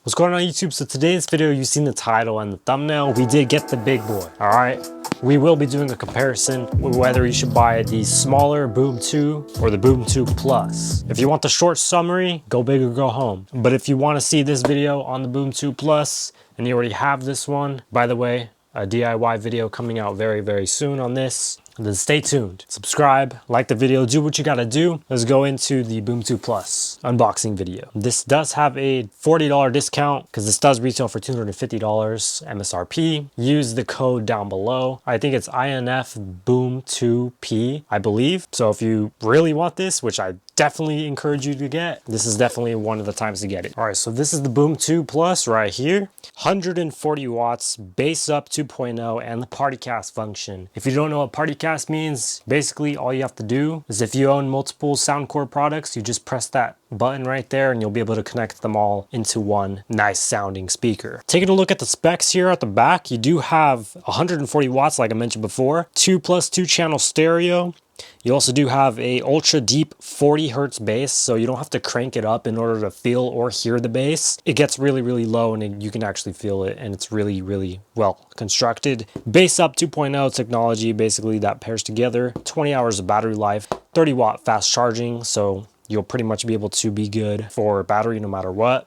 What's going on YouTube? So today's video, you've seen the title and the thumbnail, we did get the big boy, all right? We will be doing a comparison with whether you should buy the smaller Boom 2 or the Boom 2 Plus. If you want the short summary, go big or go home. But if you want to see this video on the Boom 2 Plus and you already have this one, by the way, a DIY video coming out very, very soon on this. Then stay tuned, subscribe, like the video, do what you gotta do. Let's go into the Boom 2 Plus unboxing video. This does have a $40 discount because this does retail for $250 MSRP. Use the code down below. I think it's INF Boom 2P, I believe. So if you really want this, which I definitely encourage you to get, this is definitely one of the times to get it. All right, so this is the Boom 2 Plus right here. 140 watts, bass up 2.0, and the party cast function. If you don't know what party cast means, basically all you have to do is if you own multiple Soundcore products, you just press that button right there and you'll be able to connect them all into one nice sounding speaker. Taking a look at the specs here at the back, you do have 140 watts like I mentioned before, 2+2 channel stereo. You also do have a ultra deep 40 hertz bass, so you don't have to crank it up in order to feel or hear the bass. It gets really, really low and you can actually feel it, and it's really, really well constructed. Bass up 2.0 technology, basically that pairs together. 20 hours of battery life, 30 watt fast charging, so you'll pretty much be able to be good for battery no matter what.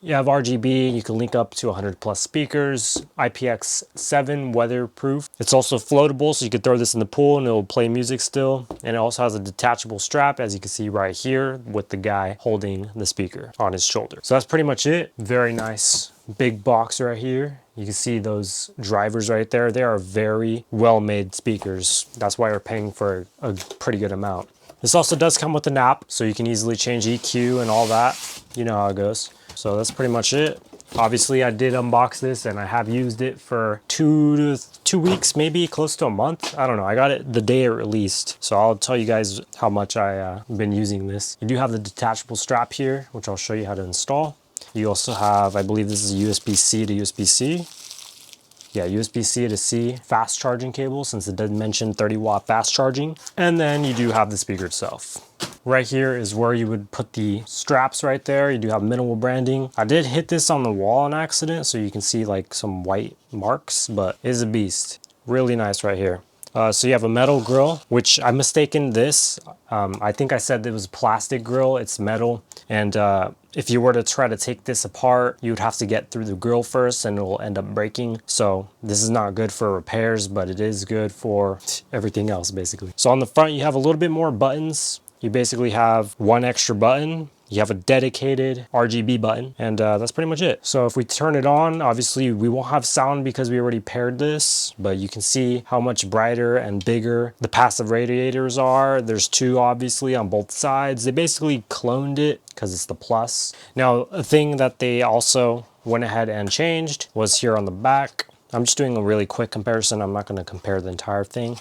You have RGB, you can link up to 100 plus speakers, IPX7 weatherproof. It's also floatable, so you can throw this in the pool and it'll play music still. And it also has a detachable strap, as you can see right here, with the guy holding the speaker on his shoulder. So that's pretty much it. Very nice big box right here. You can see those drivers right there. They are very well-made speakers. That's why we're paying for a pretty good amount. This also does come with an app, so you can easily change EQ and all that. You know how it goes. So that's pretty much it. Obviously, I did unbox this and I have used it for two weeks, maybe close to a month. I don't know. I got it the day it released. So I'll tell you guys how much I've been using this. You do have the detachable strap here, which I'll show you how to install. You also have, I believe this is USB-C to USB-C. Yeah, USB-C to C fast charging cable, since it did mention 30 watt fast charging. And then you do have the speaker itself. Right here is where you would put the straps right there. You do have minimal branding. I did hit this on the wall on accident, so you can see like some white marks, but it is a beast. Really nice right here. So you have a metal grill, which I mistaken this. I think I said it was a plastic grill, it's metal. And if you were to try to take this apart, you would have to get through the grill first and it will end up breaking. So this is not good for repairs, but it is good for everything else basically. So on the front, you have a little bit more buttons. You basically have one extra button. You have a dedicated RGB button, and that's pretty much it. So if we turn it on, obviously we won't have sound because we already paired this, but you can see how much brighter and bigger the passive radiators are. There's two obviously on both sides. They basically cloned it because it's the Plus. Now, a thing that they also went ahead and changed was here on the back. I'm just doing a really quick comparison. I'm not going to compare the entire thing.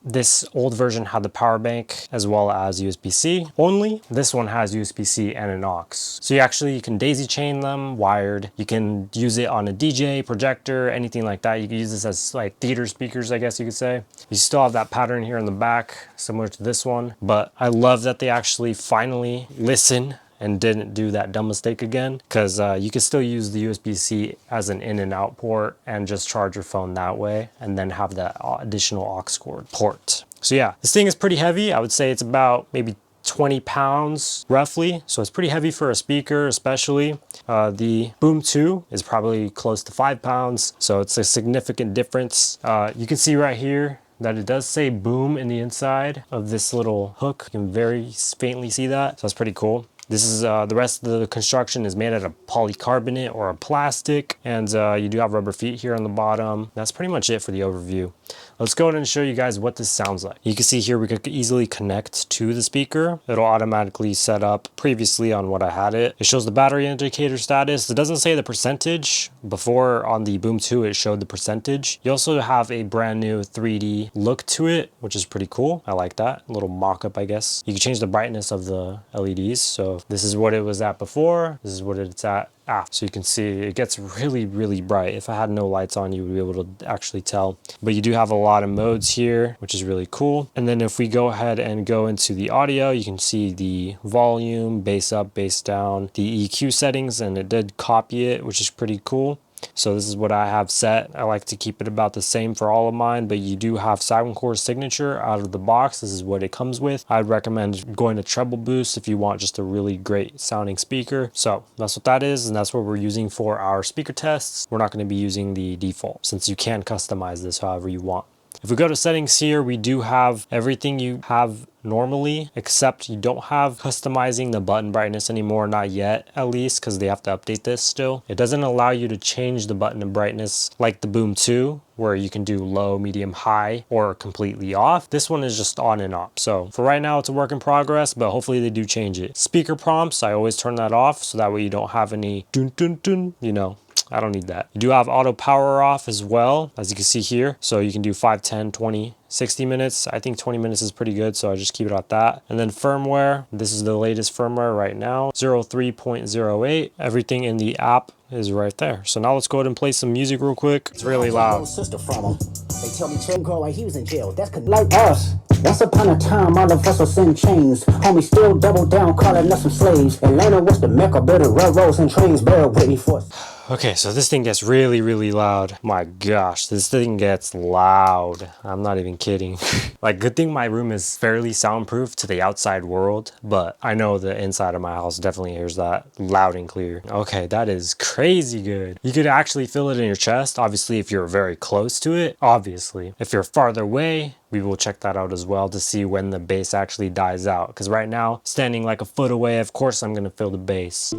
This old version had the power bank as well as USB-C only. This one has USB-C and an aux. So you can daisy chain them wired. You can use it on a DJ, projector, anything like that. You can use this as like theater speakers, I guess you could say. You still have that pattern here in the back, similar to this one. But I love that they actually finally listen and didn't do that dumb mistake again, because you can still use the USB-C as an in and out port and just charge your phone that way and then have that additional aux cord port. So yeah, this thing is pretty heavy. I would say it's about maybe 20 pounds roughly. So it's pretty heavy for a speaker, especially. The Boom 2 is probably close to 5 pounds. So it's a significant difference. You can see right here that it does say Boom in the inside of this little hook. You can very faintly see that. So that's pretty cool. This is the rest of the construction is made out of polycarbonate or a plastic, and you do have rubber feet here on the bottom. That's pretty much it for the overview. Let's go ahead and show you guys what this sounds like. You can see here we could easily connect to the speaker. It'll automatically set up previously on what I had it. It shows the battery indicator status. It doesn't say the percentage. Before on the Boom 2 it showed the percentage. You also have a brand new 3D look to it, which is pretty cool. I like that. A little mock-up, I guess. You can change the brightness of the LEDs. So this is what it was at before. This is what it's at So you can see it gets really, really bright. If I had no lights on, you would be able to actually tell. But you do have a lot of modes here, which is really cool. And then if we go ahead and go into the audio, you can see the volume, bass up, bass down, the EQ settings, and it did copy it, which is pretty cool. So this is what I have set. I like to keep it about the same for all of mine, but you do have Soundcore signature out of the box. This is what it comes with. I'd recommend going to treble boost if you want just a really great sounding speaker. So that's what that is, and that's what we're using for our speaker tests. We're not going to be using the default since you can customize this however you want. If we go to settings here, we do have everything you have normally, except you don't have customizing the button brightness anymore, not yet at least, because they have to update this still. It doesn't allow you to change the button brightness like the Boom 2, where you can do low, medium, high, or completely off. This one is just on and off. So for right now, it's a work in progress, but hopefully they do change it. Speaker prompts, I always turn that off, so that way you don't have any dun dun dun, you know. I don't need that. You do have auto power off as well, as you can see here. So you can do 5, 10, 20, 60 minutes. I think 20 minutes is pretty good, so I just keep it at that. And then firmware, this is the latest firmware right now, 03.08. Everything in the app is right there. So now let's go ahead and play some music real quick. It's really loud. Sister from him. They tell me chain girl while he was in jail. That's like us. Once upon a time, all of us was in chains. Homie still double down, calling us some slaves. Atlanta was the mecca, better railroads and trains. Bear with me for. Okay, so this thing gets really, really loud. My gosh, this thing gets loud. I'm not even kidding. Like, good thing my room is fairly soundproof to the outside world, but I know the inside of my house definitely hears that loud and clear. Okay, that is crazy good. You could actually feel it in your chest, obviously, if you're very close to it, obviously. If you're farther away, we will check that out as well to see when the bass actually dies out. Because right now, standing like a foot away, of course I'm gonna feel the bass.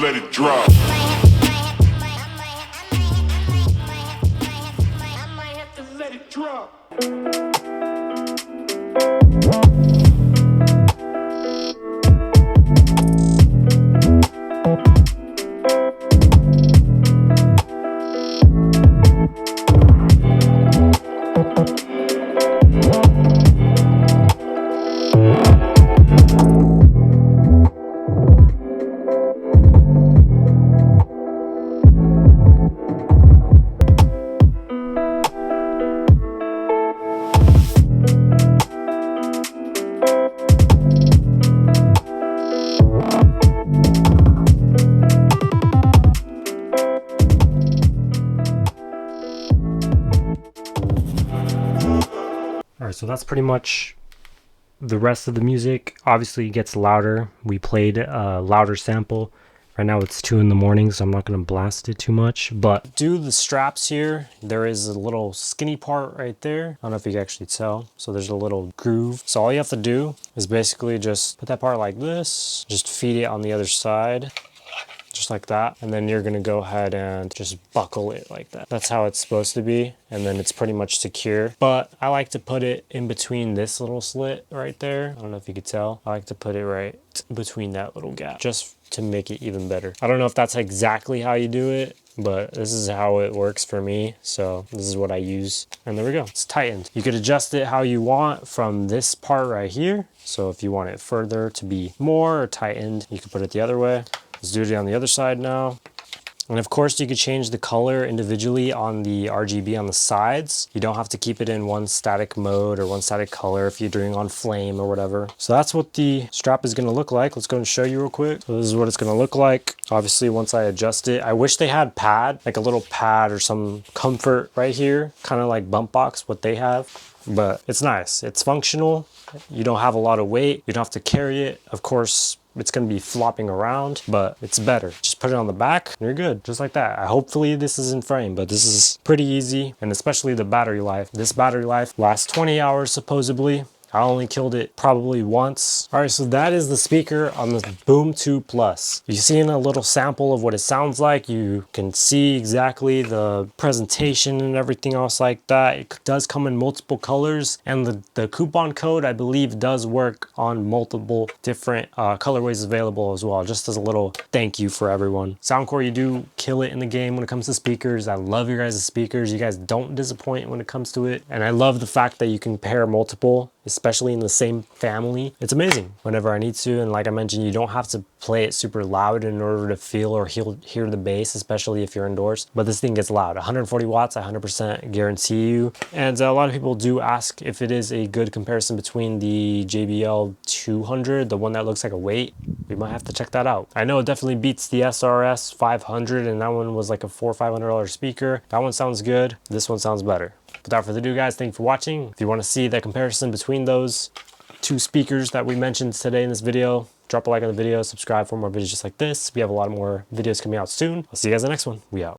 Let it drop. I might have to let it drop. All right, so that's pretty much the rest of the music. Obviously it gets louder. We played a louder sample. Right now it's 2 in the morning, so I'm not going to blast it too much. But do the straps here, there is a little skinny part right there. I don't know if you can actually tell. So there's a little groove. So all you have to do is basically just put that part like this. Just feed it on the other side. Just like that, and then you're gonna go ahead and just buckle it like that. That's how it's supposed to be, and then it's pretty much secure. But I like to put it in between this little slit right there. I don't know if you could tell. I like to put it right between that little gap, just to make it even better. I don't know if that's exactly how you do it, but this is how it works for me. So this is what I use, and there we go. It's tightened. You could adjust it how you want from this part right here. So if you want it further to be more or tightened, you can put it the other way. Let's do it on the other side now. And of course you could change the color individually on the RGB on the sides. You don't have to keep it in one static mode or one static color if you're doing on flame or whatever. So that's what the strap is gonna look like. Let's go and show you real quick. So this is what it's gonna look like. Obviously once I adjust it, I wish they had pad, like a little pad or some comfort right here, kind of like Bump Box, what they have. But it's nice, it's functional. You don't have a lot of weight. You don't have to carry it. Of course, it's gonna be flopping around, but it's better. Just put it on the back and you're good, just like that. Hopefully this is in frame, but this is pretty easy, and especially the battery life. This battery life lasts 20 hours supposedly. I only killed it probably once. All right, so that is the speaker on the Boom 2 Plus. You've seen a little sample of what it sounds like. You can see exactly the presentation and everything else like that. It does come in multiple colors, and the coupon code, I believe, does work on multiple different colorways available as well, just as a little thank you for everyone. Soundcore, you do kill it in the game when it comes to speakers. I love your guys' speakers. You guys don't disappoint when it comes to it, and I love the fact that you can pair multiple, especially in the same family. It's amazing whenever I need to. And like I mentioned, you don't have to play it super loud in order to feel or hear the bass, especially if you're indoors. But this thing gets loud. 140 watts, I 100% guarantee you. And a lot of people do ask if it is a good comparison between the JBL 200, the one that looks like a weight. We might have to check that out. I know it definitely beats the SRS 500, and that one was like a $400 or $500 speaker. That one sounds good. This one sounds better. Without further ado, guys, thank you for watching. If you want to see the comparison between those two speakers that we mentioned today in this video, drop a like on the video, subscribe for more videos just like this. We have a lot more videos coming out soon. I'll see you guys in the next one. We out.